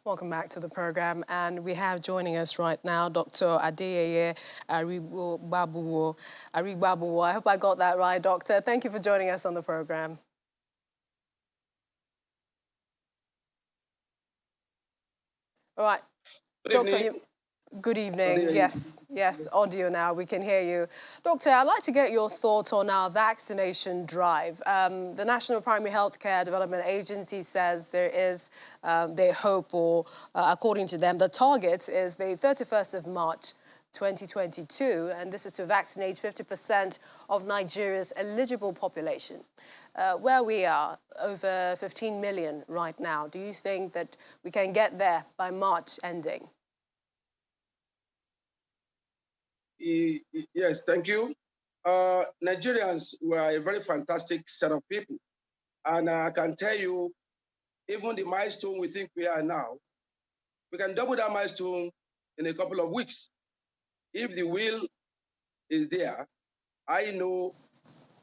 Welcome back to the program. And we have joining us right now Dr. Adeyeye Arigbabuwo. I hope I got that right, Doctor. Thank you for joining us on the program. All right. Doctor, good evening. Yes, audio now. We can hear you. Doctor, I'd like to get your thoughts on our vaccination drive. The National Primary Healthcare Development Agency says there is, they hope, or according to them, the target is the 31st of March 2022, and this is to vaccinate 50% of Nigeria's eligible population. Where we are, over 15 million right now, do you think that we can get there by March ending? Yes, thank you. Nigerians were a very fantastic set of people. And I can tell you, even the milestone we think we are now, we can double that milestone in a couple of weeks. If the will is there, I know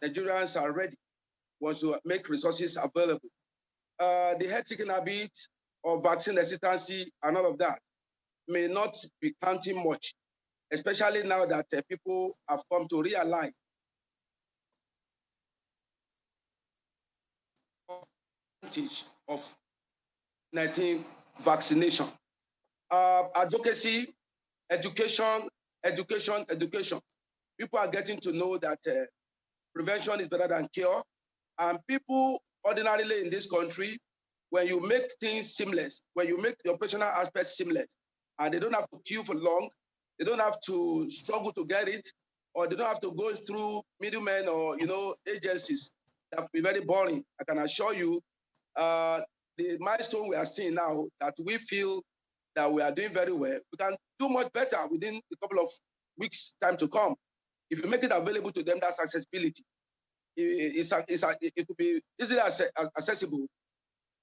Nigerians are ready once to make resources available. The head-seeking habit of vaccine hesitancy and all of that may not be counting much, especially now that people have come to realize of 19 vaccination. Advocacy, education. People are getting to know that prevention is better than cure. And people ordinarily in this country, when you make things seamless, when you make the operational aspects seamless, and they don't have to queue for long, they don't have to struggle to get it, or they don't have to go through middlemen or agencies, that will be very boring. I can assure you, the milestone we are seeing now, that we feel that we are doing very well, we can do much better within a couple of weeks' time to come. If you make it available to them, that's accessibility. It could be easily accessible.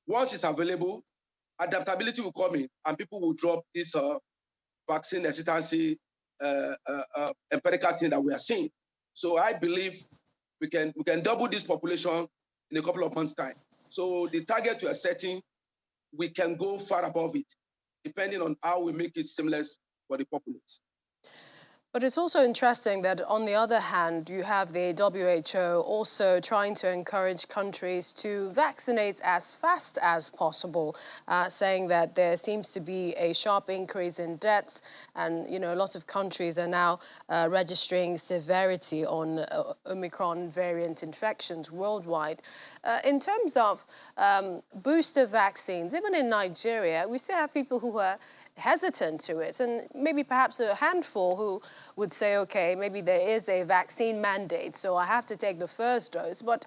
Once it's available, adaptability will come in, and people will drop this vaccine hesitancy empirical thing that we are seeing. So I believe we can double this population in a couple of months' time. So the target we are setting, we can go far above it, depending on how we make it seamless for the populace. But it's also interesting that, on the other hand, you have the WHO also trying to encourage countries to vaccinate as fast as possible, saying that there seems to be a sharp increase in deaths, and a lot of countries are now registering severity on Omicron variant infections worldwide. In terms of booster vaccines, even in Nigeria, we still have people who are hesitant to it, and maybe perhaps a handful who would say, okay, maybe there is a vaccine mandate, so I have to take the first dose, but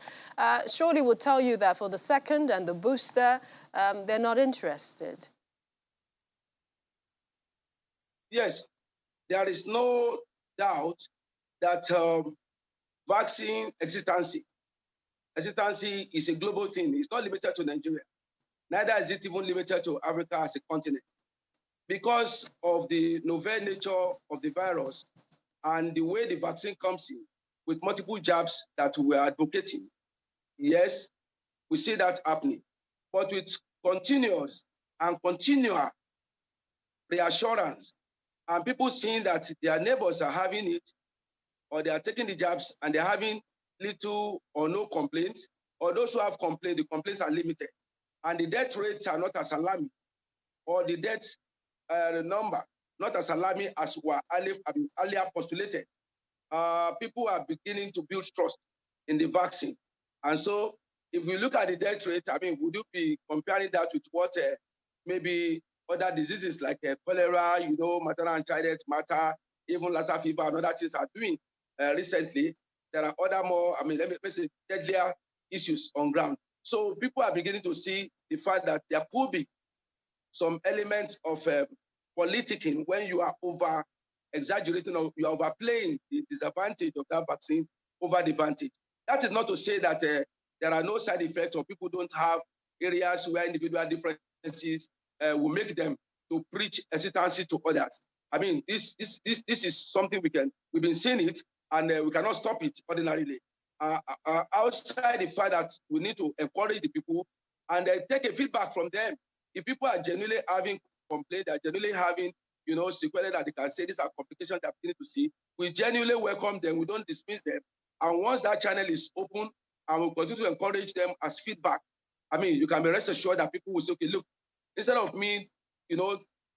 surely would tell you that for the second and the booster, they're not interested. Yes, there is no doubt that vaccine hesitancy is a global thing. It's not limited to Nigeria. Neither is it even limited to Africa as a continent. Because of the novel nature of the virus and the way the vaccine comes in with multiple jabs that we are advocating, yes, we see that happening. But with continuous and continual reassurance and people seeing that their neighbors are having it, or they are taking the jabs and they're having little or no complaints, or those who have complained, the complaints are limited, and the death rates are not as alarming, or the death number not as alarming as were earlier postulated. People are beginning to build trust in the vaccine. And so if we look at the death rate, would you be comparing that with what maybe other diseases like cholera, maternal and child death, even Lassa fever and other things are doing recently? There are other more, let me say, deadlier issues on ground. So people are beginning to see the fact that there could be some elements of politicking when you are over-exaggerating or you are overplaying the disadvantage of that vaccine over the advantage. That is not to say that there are no side effects or people don't have areas where individual differences will make them to preach hesitancy to others. This is something we've been seeing it, and we cannot stop it ordinarily. Outside the fact that we need to encourage the people and take a feedback from them. If people are genuinely having complaints, they are genuinely having, sequelae that they can say these are complications they're beginning to see, we genuinely welcome them. We don't dismiss them. And once that channel is open, and we'll continue to encourage them as feedback. I mean, you can be rest assured that people will say, okay, look, instead of me,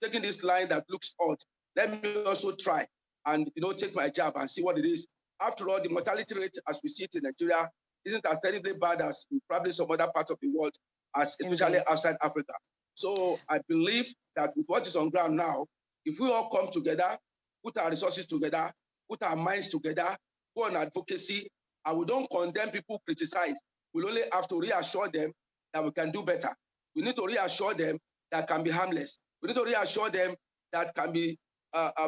taking this line that looks odd, let me also try and, take my jab and see what it is. After all, the mortality rate as we see it in Nigeria isn't as terribly bad as in probably some other parts of the world, especially outside Africa. So I believe that with what is on ground now, if we all come together, put our resources together, put our minds together, go on advocacy, and we don't condemn people, criticize. We'll only have to reassure them that we can do better. We need to reassure them that can be harmless. We need to reassure them that can be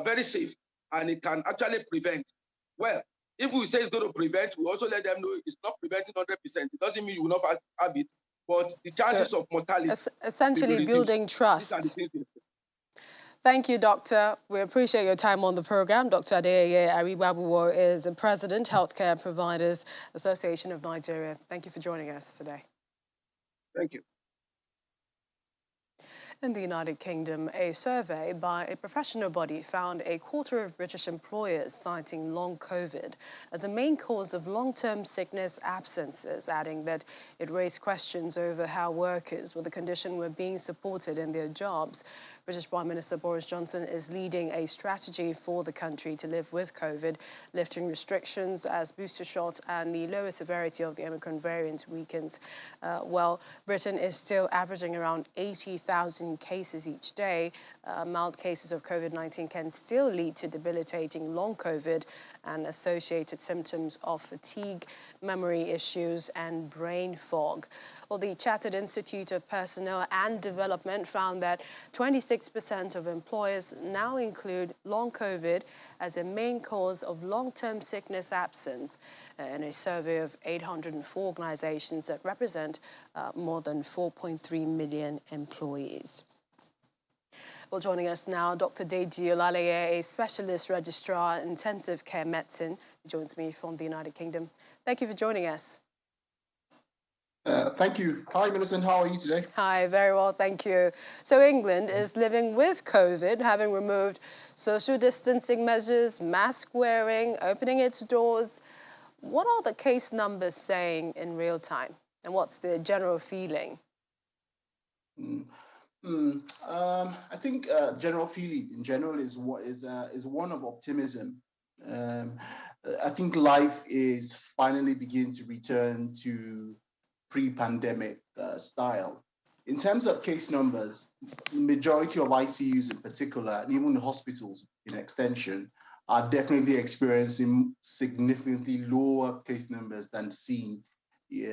very safe and it can actually prevent. Well, if we say it's going to prevent, we also let them know it's not preventing 100%. It doesn't mean you will not have it, but the chances of mortality essentially building trust. Thank you, Doctor. We appreciate your time on the program. Dr. Adeyeye Aribabuwo is the President, Healthcare Providers Association of Nigeria. Thank you for joining us today. Thank you. In the United Kingdom, a survey by a professional body found a quarter of British employers citing long COVID as a main cause of long-term sickness absences, adding that it raised questions over how workers with the condition were being supported in their jobs. British Prime Minister Boris Johnson is leading a strategy for the country to live with COVID, lifting restrictions as booster shots and the lower severity of the Omicron variant weakens. While Britain is still averaging around 80,000 cases each day, mild cases of COVID-19 can still lead to debilitating long COVID and associated symptoms of fatigue, memory issues, and brain fog. Well, the Chartered Institute of Personnel and Development found that 26% of employers now include long COVID as a main cause of long-term sickness absence in a survey of 804 organizations that represent more than 4.3 million employees. Well, joining us now, Dr. Deji Olaleye, a specialist registrar in intensive care medicine, who joins me from the United Kingdom. Thank you for joining us. Thank you. Hi, Millicent. How are you today? Hi, very well, thank you. So England is living with COVID, having removed social distancing measures, mask wearing, opening its doors. What are the case numbers saying in real time? And what's the general feeling? I think general feeling in general is one of optimism. I think life is finally beginning to return to pre-pandemic style. In terms of case numbers, the majority of ICUs in particular, and even the hospitals in extension, are definitely experiencing significantly lower case numbers than seen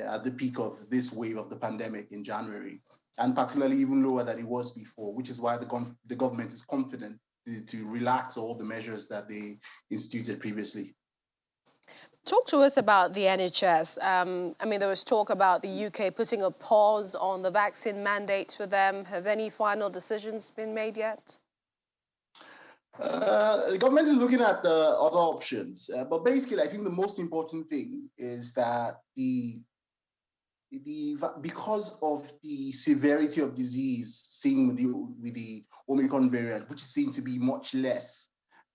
at the peak of this wave of the pandemic in January, and particularly even lower than it was before, which is why the government is confident to relax all the measures that they instituted previously. Talk to us about the NHS. I mean, there was talk about the UK putting a pause on the vaccine mandates for them. Have any final decisions been made yet? The government is looking at the other options, but basically, I think the most important thing is that because of the severity of disease seen with the Omicron variant, which seemed to be much less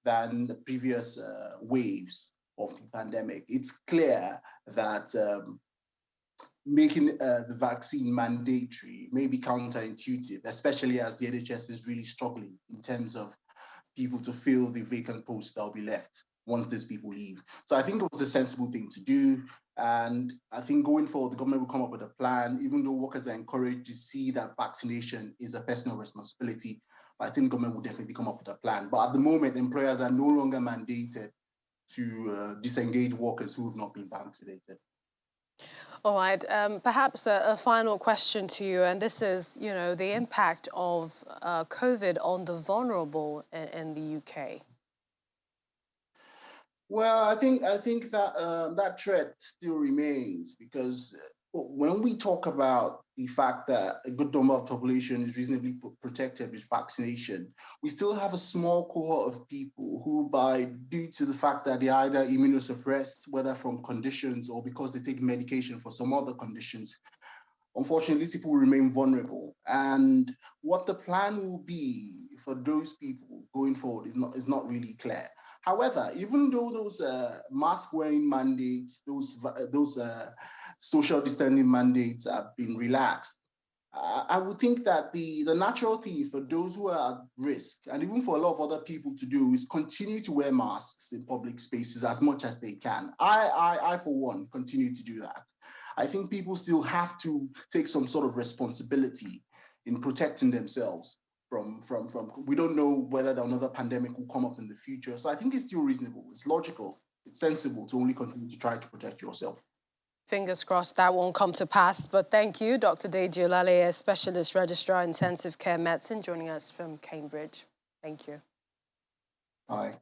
than the previous waves of the pandemic, it's clear that making the vaccine mandatory may be counterintuitive, especially as the NHS is really struggling in terms of people to fill the vacant posts that will be left once these people leave. So I think it was a sensible thing to do. And I think going forward, the government will come up with a plan, even though workers are encouraged to see that vaccination is a personal responsibility. But I think the government will definitely come up with a plan. But at the moment, employers are no longer mandated to disengage workers who have not been vaccinated. All right, perhaps a final question to you, and this is, the impact of COVID on the vulnerable in the UK. Well, I think that that threat still remains, because when we talk about the fact that a good number of population is reasonably protected with vaccination, we still have a small cohort of people who, due to the fact that they're either immunosuppressed, whether from conditions or because they take medication for some other conditions, unfortunately, these people will remain vulnerable. And what the plan will be for those people going forward is not really clear. However, even though those mask wearing mandates, those social distancing mandates have been relaxed, I would think that the natural thing for those who are at risk, and even for a lot of other people to do, is continue to wear masks in public spaces as much as they can. I for one, continue to do that. I think people still have to take some sort of responsibility in protecting themselves from we don't know whether another pandemic will come up in the future. So I think it's still reasonable, it's logical, it's sensible to only continue to try to protect yourself. Fingers crossed that won't come to pass. But thank you, Dr. Deji Olale, Specialist Registrar Intensive Care Medicine, joining us from Cambridge. Thank you. Bye.